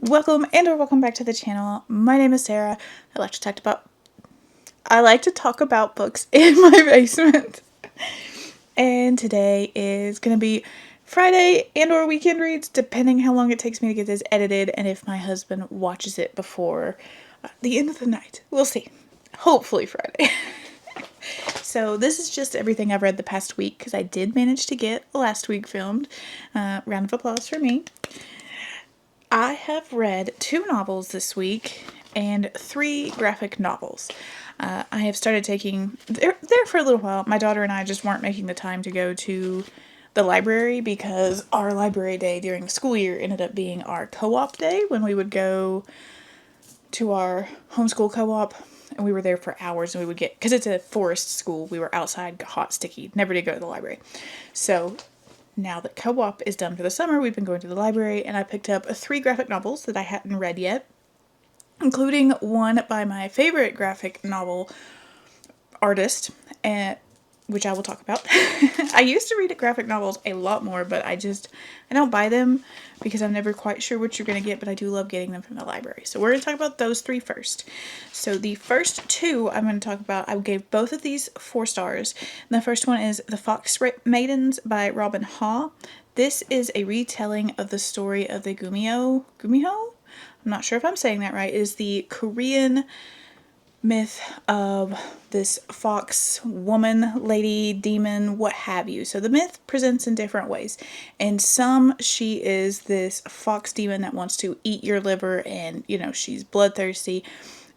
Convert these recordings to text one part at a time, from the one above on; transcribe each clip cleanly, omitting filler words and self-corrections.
Welcome or welcome back to the channel. My name is Sarah. I like to talk about books in my basement. And today is gonna be Friday or weekend reads, depending how long it takes me to get this edited and if my husband watches it before the end of the night. We'll see. Hopefully Friday. So this is just everything I've read the past week because I did manage to get last week filmed. Round of applause for me. I have read 2 novels this week and 3 graphic novels. I have started taking, they're there for a little while. My daughter and I just weren't making the time to go to the library because our library day during the school year ended up being our co-op day when we would go to our homeschool co-op, and we were there for hours, and we would get, because it's a forest school, we were outside, hot, sticky, never did go to the library. So now that co-op is done for the summer, we've been going to the library, and I picked up 3 graphic novels that I hadn't read yet, including one by my favorite graphic novel artist, which I will talk about. I used to read graphic novels a lot more, but I don't buy them because I'm never quite sure what you're going to get, but I do love getting them from the library. So we're going to talk about those 3 first. So the first 2 I'm going to talk about, I gave both of these 4 stars. And the first one is The Fox Maidens by Robin Ha. This is a retelling of the story of the Gumiho? I'm not sure if I'm saying that right. It is the Korean myth of this fox woman, lady, demon, what have you. So the myth presents in different ways. In some, she is this fox demon that wants to eat your liver and, she's bloodthirsty.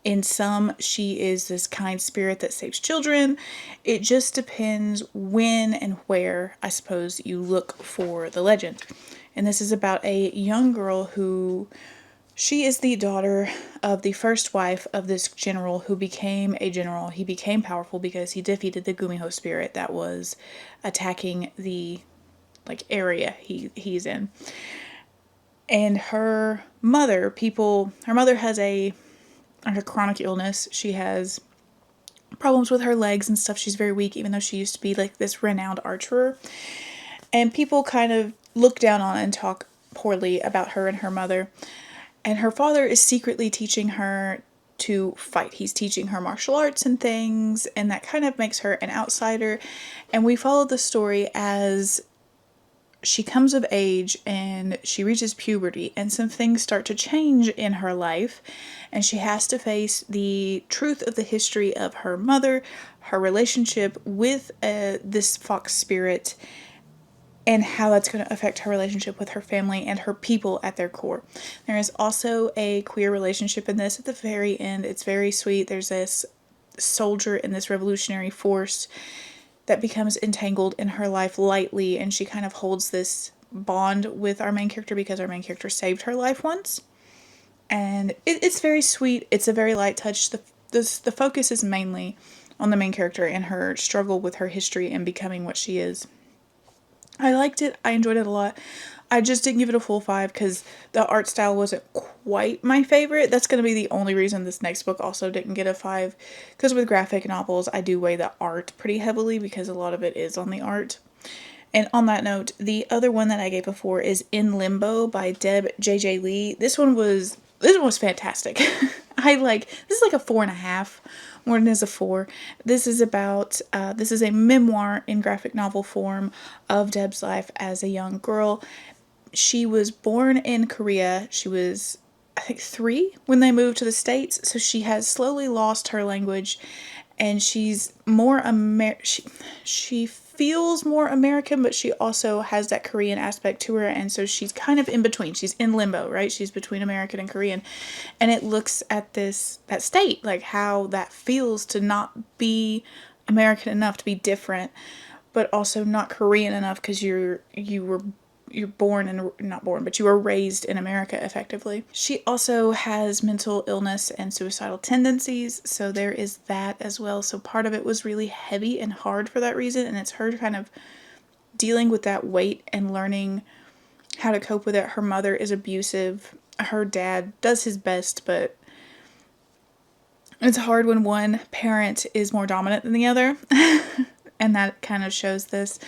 In some, she is this kind spirit that saves children. It just depends when and where, I suppose, you look for the legend. And this is about a young girl who... She is the daughter of the first wife of this general who became a general. He became powerful because he defeated the Gumiho spirit that was attacking the area he's in. And her mother has a chronic illness. She has problems with her legs and stuff. She's very weak, even though she used to be this renowned archer. And people kind of look down on and talk poorly about her and her mother. And her father is secretly teaching her to fight. He's teaching her martial arts and things, and that kind of makes her an outsider. And we follow the story as she comes of age and she reaches puberty, and some things start to change in her life, and she has to face the truth of the history of her mother, her relationship with this fox spirit, and how that's going to affect her relationship with her family and her people at their core. There is also a queer relationship in this at the very end. It's very sweet. There's this soldier in this revolutionary force that becomes entangled in her life lightly, and she kind of holds this bond with our main character because our main character saved her life once. And it's very sweet. It's a very light touch. The focus is mainly on the main character and her struggle with her history and becoming what she is. I liked it. I enjoyed it a lot. I just didn't give it a full 5 because the art style wasn't quite my favorite. That's going to be the only reason this next book also didn't get a 5. Because with graphic novels, I do weigh the art pretty heavily because a lot of it is on the art. And on that note, the other one that I gave a 4 is In Limbo by Deb J.J. Lee. This one was fantastic. This is like a 4.5 more than is a 4. This is about, this is a memoir in graphic novel form of Deb's life as a young girl. She was born in Korea. She was, I think, 3 when they moved to the States. So she has slowly lost her language, and she's more she feels more American, but she also has that Korean aspect to her, and so she's kind of in between. She's in limbo, right? She's between American and Korean, and it looks at that state, like how that feels to not be American enough to be different, but also not Korean enough because you're born and not born, but you were raised in America effectively. She also has mental illness and suicidal tendencies, so there is that as well. So part of it was really heavy and hard for that reason, and it's her kind of dealing with that weight and learning how to cope with it. Her mother is abusive. Her dad does his best, but it's hard when one parent is more dominant than the other, and that kind of shows this.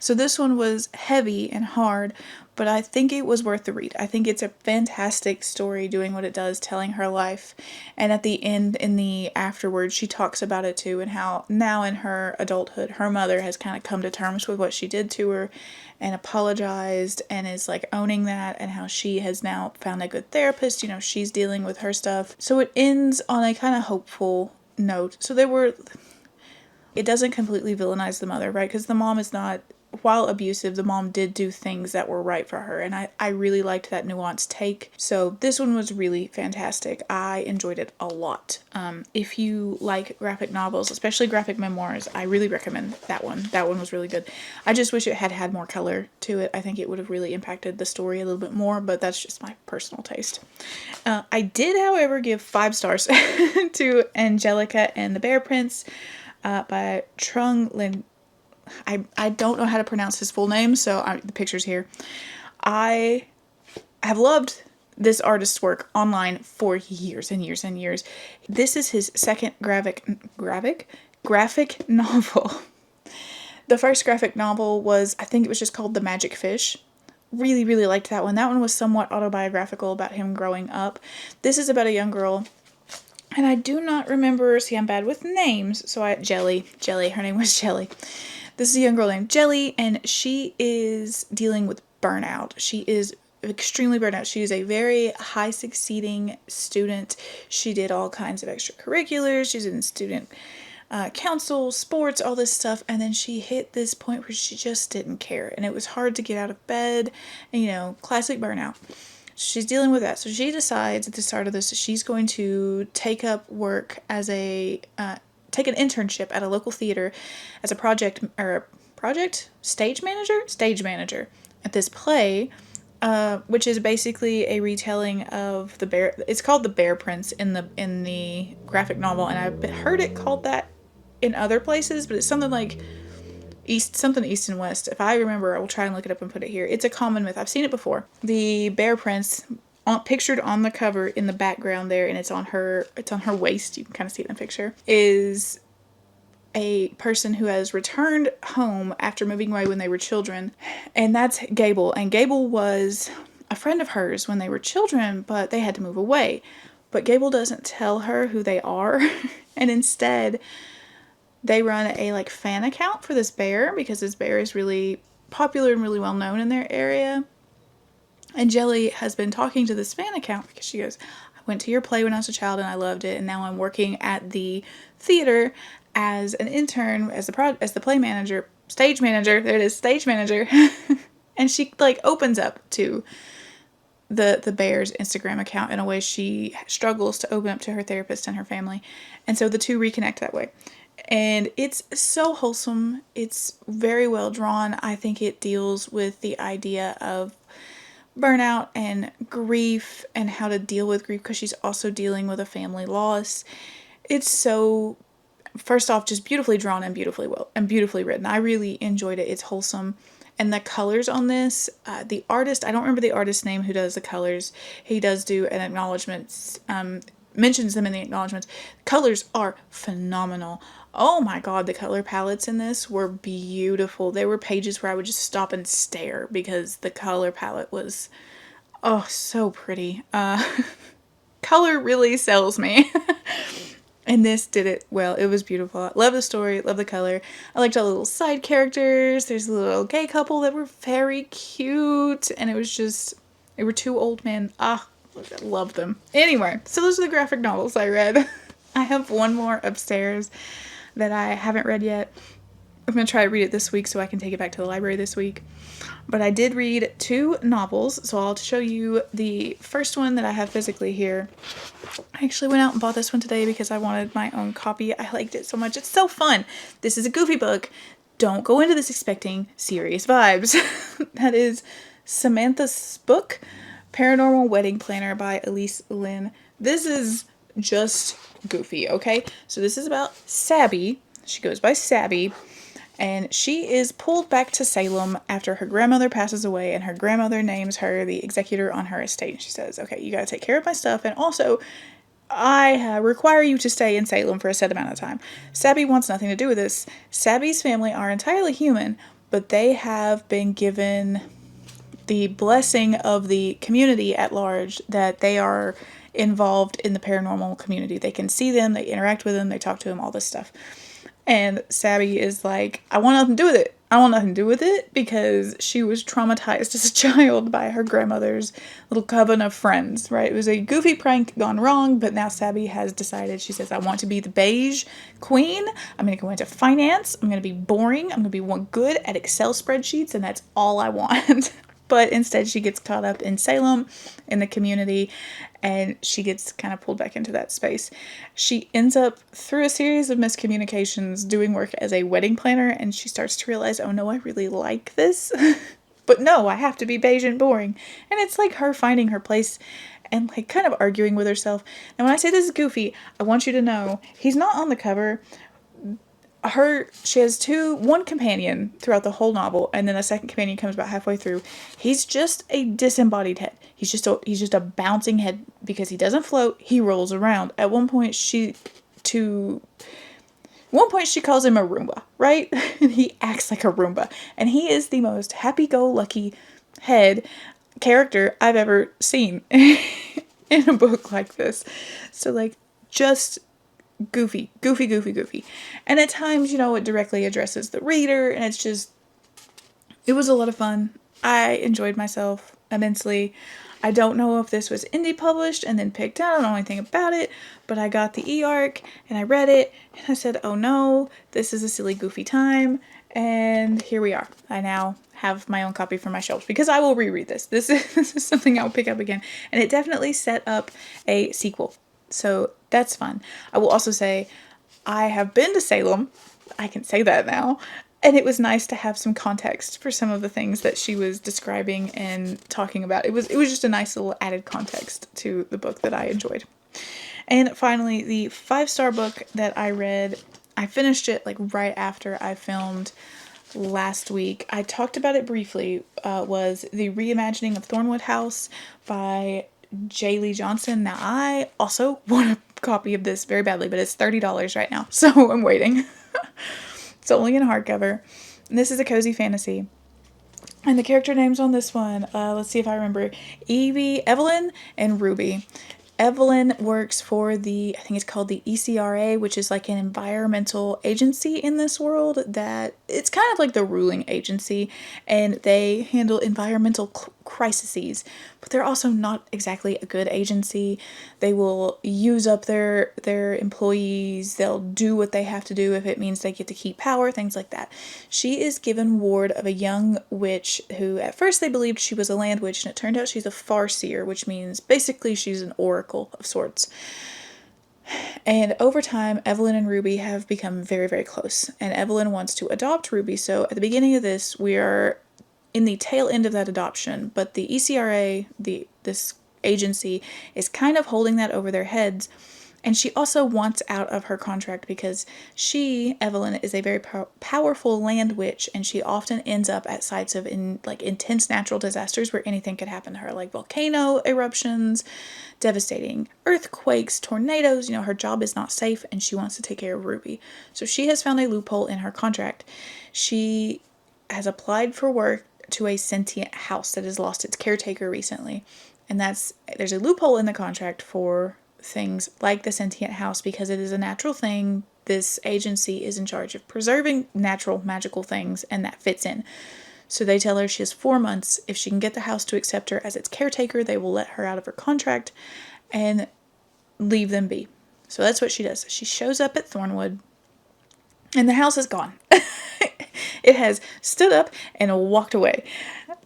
So this one was heavy and hard, but I think it was worth the read. I think it's a fantastic story doing what it does, telling her life. And at the end, in the afterwards, she talks about it too, and how now in her adulthood, her mother has kind of come to terms with what she did to her and apologized and is like owning that, and how she has now found a good therapist. You know, she's dealing with her stuff. So it ends on a kind of hopeful note. So it doesn't completely villainize the mother, right? Because the mom is not, while abusive, the mom did do things that were right for her. And I really liked that nuanced take. So this one was really fantastic. I enjoyed it a lot. If you like graphic novels, especially graphic memoirs, I really recommend that one. That one was really good. I just wish it had more color to it. I think it would have really impacted the story a little bit more, but that's just my personal taste. I did, however, give 5 stars to Angelica and the Bear Prince by Trung Lin. I don't know how to pronounce his full name, so the picture's here. I have loved this artist's work online for years and years and years. This is his second graphic novel. The first graphic novel was, I think it was just called The Magic Fish. Really, really liked that one. That one was somewhat autobiographical about him growing up. This is about a young girl, and I do not remember, see, I'm bad with names, so Jelly, her name was Jelly. This is a young girl named Jelly, and she is dealing with burnout. She is extremely burnt out. She is a very high succeeding student. She did all kinds of extracurriculars. She's in student council, sports, all this stuff. And then she hit this point where she just didn't care. And it was hard to get out of bed. And, you know, classic burnout. She's dealing with that. So she decides at the start of this, she's going to take up work as take an internship at a local theater as a stage manager at this play, which is basically a retelling of the bear. It's called The Bear Prince in the graphic novel, and I've heard it called that in other places, but it's something like East and West. If I remember, I will try and look it up and put it here. It's a common myth. I've seen it before. The Bear Prince, pictured on the cover in the background there, and it's on her waist, you can kind of see it in the picture, is a person who has returned home after moving away when they were children, and that's Gable. And Gable was a friend of hers when they were children, but they had to move away. But Gable doesn't tell her who they are, and instead they run a fan account for this bear, because this bear is really popular and really well known in their area. And Jelly has been talking to this fan account because she goes, I went to your play when I was a child and I loved it, and now I'm working at the theater as an intern, as the play manager, stage manager, there it is, stage manager. And she opens up to the bear's Instagram account in a way she struggles to open up to her therapist and her family. And so the two reconnect that way. And it's so wholesome. It's very well drawn. I think it deals with the idea of burnout and grief and how to deal with grief, because she's also dealing with a family loss. It's so, first off, just beautifully drawn and beautifully written. I really enjoyed it. It's wholesome. And the colors on this, the artist, I don't remember the artist's name who does the colors. He does do an acknowledgement, mentions them in the acknowledgements. Colors are phenomenal. Oh my god, the color palettes in this were beautiful. There were pages where I would just stop and stare because the color palette was, so pretty. Color really sells me. And this did it well. It was beautiful. I love the story, love the color. I liked all the little side characters. There's a little gay couple that were very cute, and they were 2 old men. I love them. Anyway, so those are the graphic novels I read. I have one more upstairs that I haven't read yet. I'm going to try to read it this week so I can take it back to the library this week. But I did read 2 novels, so I'll show you the first one that I have physically here. I actually went out and bought this one today because I wanted my own copy. I liked it so much. It's so fun. This is a goofy book. Don't go into this expecting serious vibes. That is Samantha's book, Paranormal Wedding Planner by Elise Lynn. This is just goofy, okay? So this is about Sabby. She goes by Sabby, and she is pulled back to Salem after her grandmother passes away, and her grandmother names her the executor on her estate. She says, okay, you gotta take care of my stuff, and also I require you to stay in Salem for a set amount of time. Sabby wants nothing to do with this. Sabby's family are entirely human, but they have been given the blessing of the community at large that they are involved in the paranormal community. They can see them, they interact with them, they talk to them, all this stuff. And Sabby is like, I want nothing to do with it. I want nothing to do with it because she was traumatized as a child by her grandmother's little coven of friends, right? It was a goofy prank gone wrong, but now Sabby has decided, she says, I want to be the beige queen. I'm going to go into finance. I'm going to be boring. I'm going to be one good at Excel spreadsheets, and that's all I want. But instead she gets caught up in Salem, in the community, and she gets kind of pulled back into that space. She ends up, through a series of miscommunications, doing work as a wedding planner, and she starts to realize, oh no, I really like this. But no, I have to be beige and boring. And it's like her finding her place and like kind of arguing with herself. And when I say this is goofy, I want you to know he's not on the cover. She has one companion throughout the whole novel, and then a second companion comes about halfway through. He's just a disembodied head. He's just a bouncing head because he doesn't float. He rolls around. At one point she calls him a Roomba, right? He acts like a Roomba, and he is the most happy-go-lucky head character I've ever seen in a book like this. So like just goofy. And at times, it directly addresses the reader, and it was a lot of fun. I enjoyed myself immensely. I don't know if this was indie published and then picked out. I don't know anything about it, but I got the e-arc and I read it and I said, oh no, this is a silly, goofy time. And here we are. I now have my own copy for my shelves because I will reread this. This is something I'll pick up again. And it definitely set up a sequel. So that's fun. I will also say I have been to Salem. I can say that now. And it was nice to have some context for some of the things that she was describing and talking about. It was just a nice little added context to the book that I enjoyed. And finally, the 5-star book that I read, I finished it like right after I filmed last week. I talked about it briefly, was The Reimagining of Thornwood House by J. Lee Johnson. Now, I also want a copy of this very badly, but it's $30 right now, so I'm waiting. It's only in hardcover. And this is a cozy fantasy. And the character names on this one, let's see if I remember. Evie, Evelyn, and Ruby. Evelyn works for I think it's called the ECRA, which is like an environmental agency in this world that it's kind of like the ruling agency, and they handle environmental crises, but they're also not exactly a good agency. They will use up their employees. They'll do what they have to do if it means they get to keep power, things like that. She is given ward of a young witch who at first they believed she was a land witch, and it turned out she's a farseer, which means basically she's an oracle of sorts. And over time, Evelyn and Ruby have become very, very close, and Evelyn wants to adopt Ruby. So at the beginning of this, we are in the tail end of that adoption, but the ECRA, this agency, is kind of holding that over their heads. And she also wants out of her contract because Evelyn, is a very powerful land witch, and she often ends up at sites of intense natural disasters where anything could happen to her, like volcano eruptions, devastating earthquakes, tornadoes. Her job is not safe, and she wants to take care of Ruby. So she has found a loophole in her contract. She has applied for work to a sentient house that has lost its caretaker recently. And there's a loophole in the contract for things like the sentient house because it is a natural thing. This agency is in charge of preserving natural magical things, and that fits in. So they tell her she has 4 months. If she can get the house to accept her as its caretaker, they will let her out of her contract and leave them be. So that's what she does. She shows up at Thornwood, and the house is gone. It has stood up and walked away.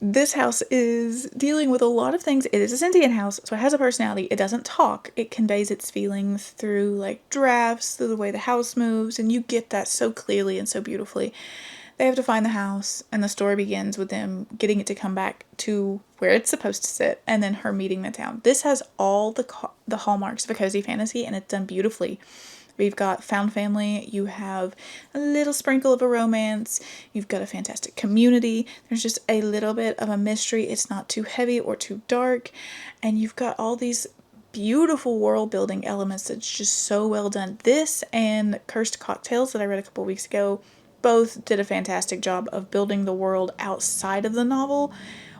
This house is dealing with a lot of things. It is a sentient house, so it has a personality. It doesn't talk. It conveys its feelings through like drafts, through the way the house moves, and you get that so clearly and so beautifully. They have to find the house, and the story begins with them getting it to come back to where it's supposed to sit, and then her meeting the town. This has all the hallmarks of a cozy fantasy, and it's done beautifully. We've got found family, you have a little sprinkle of a romance, you've got a fantastic community, there's just a little bit of a mystery, it's not too heavy or too dark, and you've got all these beautiful world building elements that's just so well done. This and Cursed Cocktails that I read a couple weeks ago both did a fantastic job of building the world outside of the novel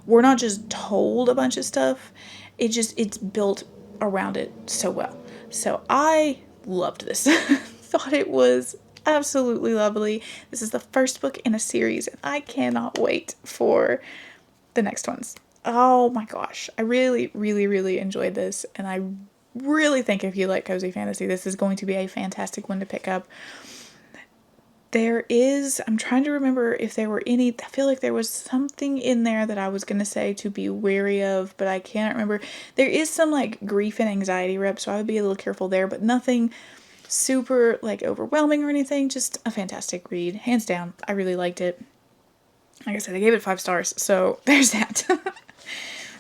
we're not just told a bunch of stuff. It's built around it so well. So I loved this. Thought it was absolutely lovely. This is the first book in a series, and I cannot wait for the next ones. Oh my gosh. I really, really, really enjoyed this, and I really think if you like cozy fantasy, this is going to be a fantastic one to pick up. I'm trying to remember if there were any, I feel like there was something in there that I was going to say to be wary of, but I can't remember. There is some like grief and anxiety rep, so I would be a little careful there, but nothing super like overwhelming or anything. Just a fantastic read, hands down. I really liked it. Like I said, I gave it 5 stars, so there's that.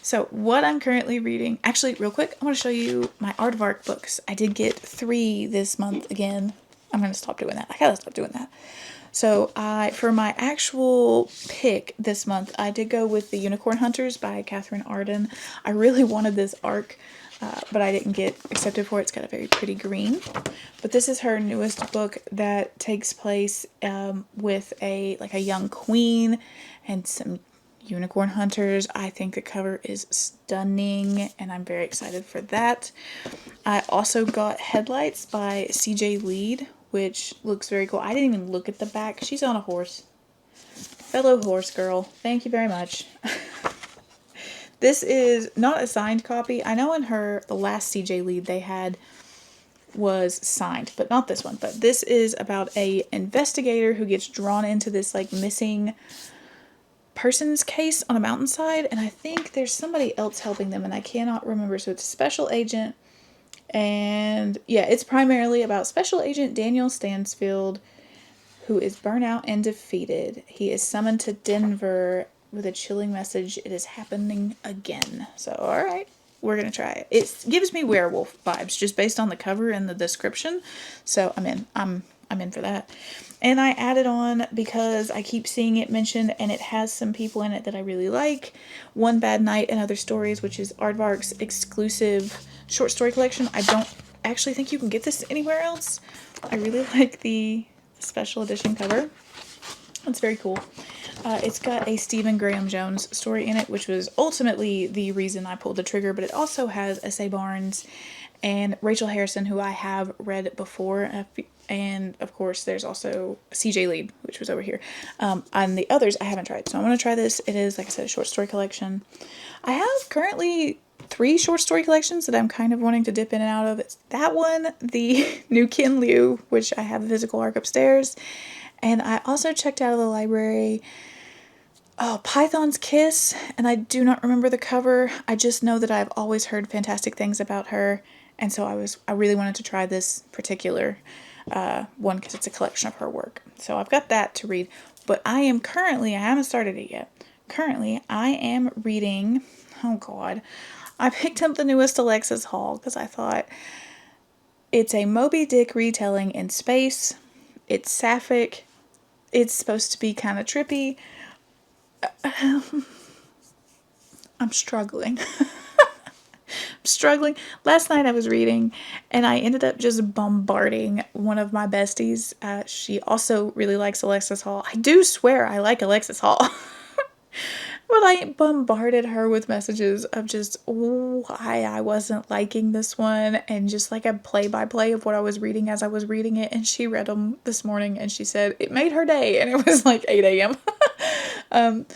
So what I'm currently reading, actually real quick, I want to show you my Aardvark books. I did get 3 this month again. I'm going to stop doing that. I gotta stop doing that. So for my actual pick this month, I did go with The Unicorn Hunters by Catherine Arden. I really wanted this arc, but I didn't get accepted for it. It's got a very pretty green. But this is her newest book that takes place with a young queen and some unicorn hunters. I think the cover is stunning, and I'm very excited for that. I also got Headlights by CJ Lead, which looks very cool. I didn't even look at the back. She's on a horse. Fellow horse girl. Thank you very much. This is not a signed copy. I know in the last CJ Lead they had was signed, but not this one. But this is about a investigator who gets drawn into this like missing person's case on a mountainside, and I think there's somebody else helping them, and I cannot remember. So it's a special agent. And yeah, it's primarily about Special Agent Daniel Stansfield, who is burnt out and defeated. He is summoned to Denver with a chilling message. It is happening again. So, alright, we're going to try it. It gives me werewolf vibes just based on the cover and the description. So I'm in. I'm in for that. And I added on because I keep seeing it mentioned, and it has some people in it that I really like. One Bad Night and Other Stories, which is Aardvark's exclusive short story collection. I don't actually think you can get this anywhere else. I really like the special edition cover. It's very cool. It's got a Stephen Graham Jones story in it, which was ultimately the reason I pulled the trigger, but it also has S.A. Barnes and Rachel Harrison, who I have read before, and of course there's also CJ Lead, which was over here. And the others I haven't tried, so I'm going to try this. It is, like I said, a short story collection. I have currently 3 short story collections that I'm kind of wanting to dip in and out of. It's that one, the new Kin Liu, which I have the physical arc upstairs, and I also checked out of the library Python's Kiss, and I do not remember the cover. I just know that I've always heard fantastic things about her, and so I really wanted to try this particular one because it's a collection of her work. So I've got that to read, but I haven't started it yet. Currently, I am reading, oh god, I picked up the newest Alexis Hall because I thought it's a Moby Dick retelling in space. It's sapphic. It's supposed to be kind of trippy. I'm struggling. Last night I was reading, and I ended up just bombarding one of my besties. She also really likes Alexis Hall. I do swear I like Alexis Hall. But I bombarded her with messages of just why I wasn't liking this one, and just like a play-by-play of what I was reading as I was reading it. And she read them this morning, and she said it made her day, and it was like 8 a.m.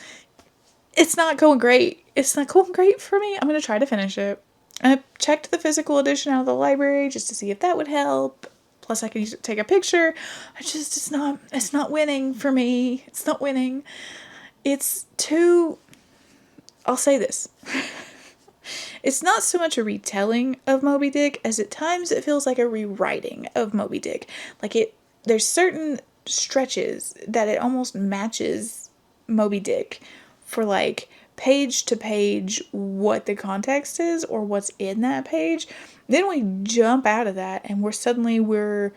It's not going great. It's not going great for me. I'm going to try to finish it. I checked the physical edition out of the library just to see if that would help. Plus I could use it to take a picture. It's not winning for me. It's not winning. I'll say this. It's not so much a retelling of Moby Dick as at times it feels like a rewriting of Moby Dick. There's certain stretches that it almost matches Moby Dick for like page to page what the context is or what's in that page. Then we jump out of that and we're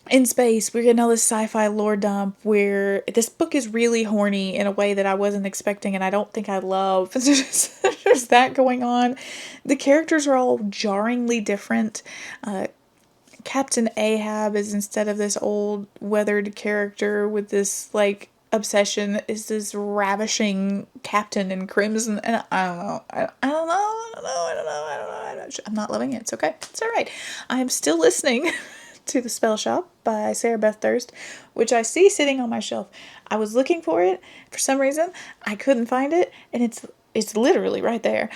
in space. We're getting all this sci-fi lore dump where this book is really horny in a way that I wasn't expecting, and I don't think I love. There's that going on. The characters are all jarringly different. Captain Ahab is, instead of this old weathered character with this like obsession is this ravishing captain in crimson, and I don't know. I don't know. I don't know. I don't know. I don't know. I'm not loving it. It's okay. It's all right. I am still listening to The Spell Shop by Sarah Beth Durst, which I see sitting on my shelf. I was looking for it for some reason. I couldn't find it, and it's literally right there.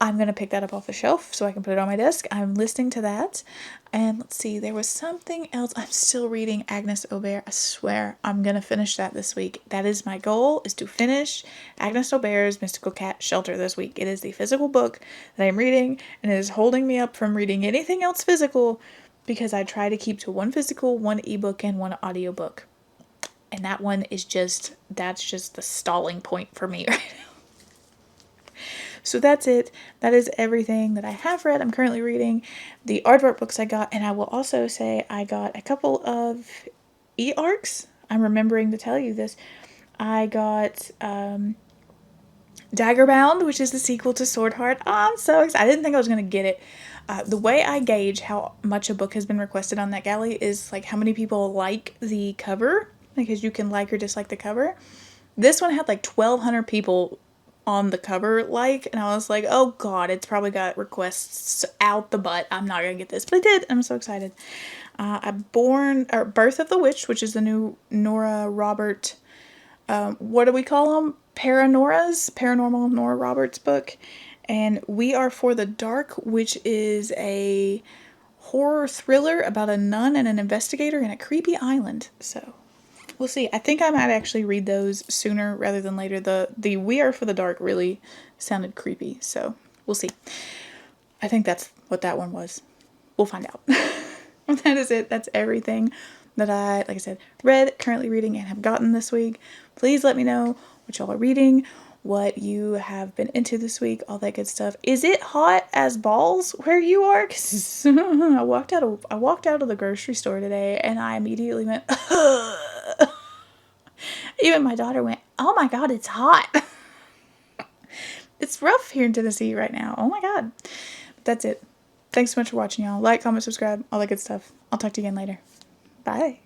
I'm going to pick that up off the shelf so I can put it on my desk. I'm listening to that. And let's see, there was something else. I'm still reading Agnes Aubert. I swear I'm going to finish that this week. That is my goal, is to finish Agnes Aubert's Mystical Cat Shelter this week. It is the physical book that I'm reading, and it is holding me up from reading anything else physical because I try to keep to one physical, one ebook, and one audiobook. And that one is that's just the stalling point for me right now. So that's it. That is everything that I have read. I'm currently reading the aardvark books I got, and I will also say I got a couple of e-arcs. I'm remembering to tell you this. I got Daggerbound, which is the sequel to Swordheart. Oh, I'm so excited. I didn't think I was going to get it. The way I gauge how much a book has been requested on that galley is like how many people like the cover, because you can like or dislike the cover. This one had like 1,200 people on the cover, and I was like, oh god, it's probably got requests out the butt. I'm not gonna get this, but I did. I'm so excited. Birth of the Witch, which is the new Nora Robert, what do we call them? Paranormal Nora Roberts book. And We Are for the Dark, which is a horror thriller about a nun and an investigator in a creepy island. So we'll see. I think I might actually read those sooner rather than later. The We Are for the Dark really sounded creepy, so we'll see. I think that's what that one was. We'll find out. That is it. That's everything that I, like I said, read, currently reading, and have gotten this week. Please let me know what y'all are reading, what you have been into this week, all that good stuff. Is it hot as balls where you are? 'Cause I walked out of the grocery store today, and I immediately went, even my daughter went, oh my god, it's hot. It's rough here in Tennessee right now. Oh my god. But that's it. Thanks so much for watching, y'all. Like, comment, subscribe, all that good stuff. I'll talk to you again later. Bye.